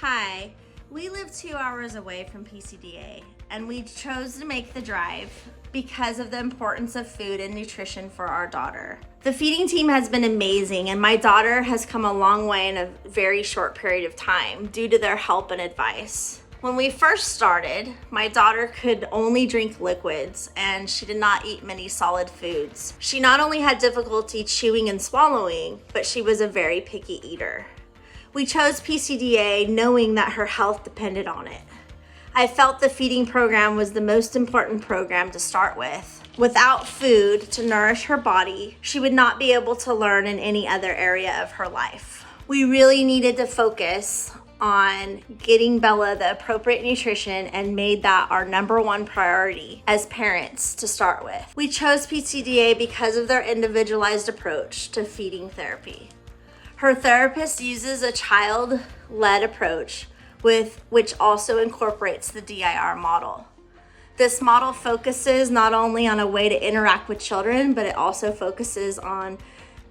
Hi, we live 2 hours away from PCDA, and we chose to make the drive because of the importance of food and nutrition for our daughter. The feeding team has been amazing, and my daughter has come a long way in a very short period of time due to their help and advice. When we first started, my daughter could only drink liquids and she did not eat many solid foods. She not only had difficulty chewing and swallowing, but she was a very picky eater. We chose PCDA knowing that her health depended on it. I felt the feeding program was the most important program to start with. Without food to nourish her body, she would not be able to learn in any other area of her life. We really needed to focus on getting Bella the appropriate nutrition and made that our #1 priority as parents to start with. We chose PCDA because of their individualized approach to feeding therapy. Her therapist uses a child-led approach which also incorporates the DIR model. This model focuses not only on a way to interact with children, but it also focuses on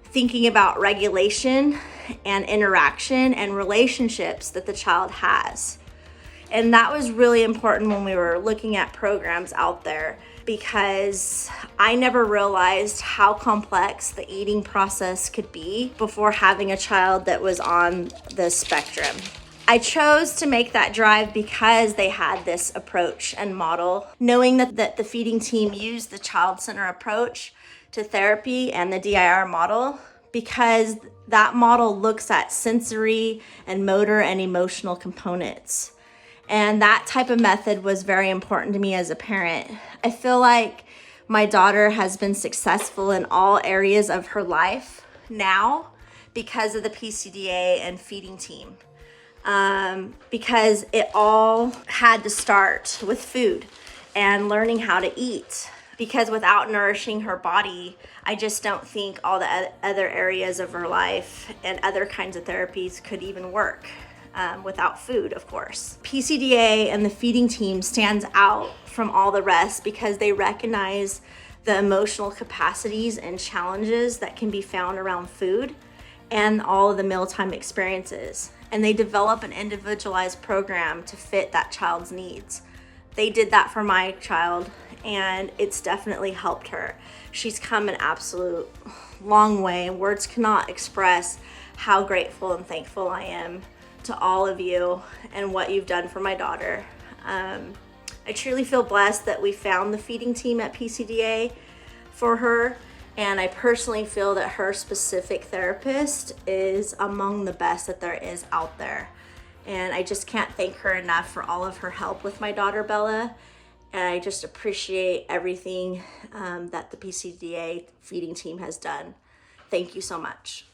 thinking about regulation and interaction and relationships that the child has. And that was really important when we were looking at programs out there, because I never realized how complex the eating process could be before having a child that was on the spectrum. I chose to make that drive because they had this approach and model, knowing that the feeding team used the child-centered approach to therapy and the DIR model, because that model looks at sensory and motor and emotional components. And that type of method was very important to me as a parent. I feel like my daughter has been successful in all areas of her life now because of the PCDA and feeding team. Because it all had to start with food and learning how to eat. Because without nourishing her body, I just don't think all the other areas of her life and other kinds of therapies could even work without food, of course. PCDA and the feeding team stands out from all the rest because they recognize the emotional capacities and challenges that can be found around food and all of the mealtime experiences. And they develop an individualized program to fit that child's needs. They did that for my child, and it's definitely helped her. She's come an absolute long way, and words cannot express how grateful and thankful I am to all of you and what you've done for my daughter. I truly feel blessed that we found the feeding team at PCDA for her, and I personally feel that her specific therapist is among the best that there is out there. And I just can't thank her enough for all of her help with my daughter Bella. And I just appreciate everything that the PCDA feeding team has done. Thank you so much.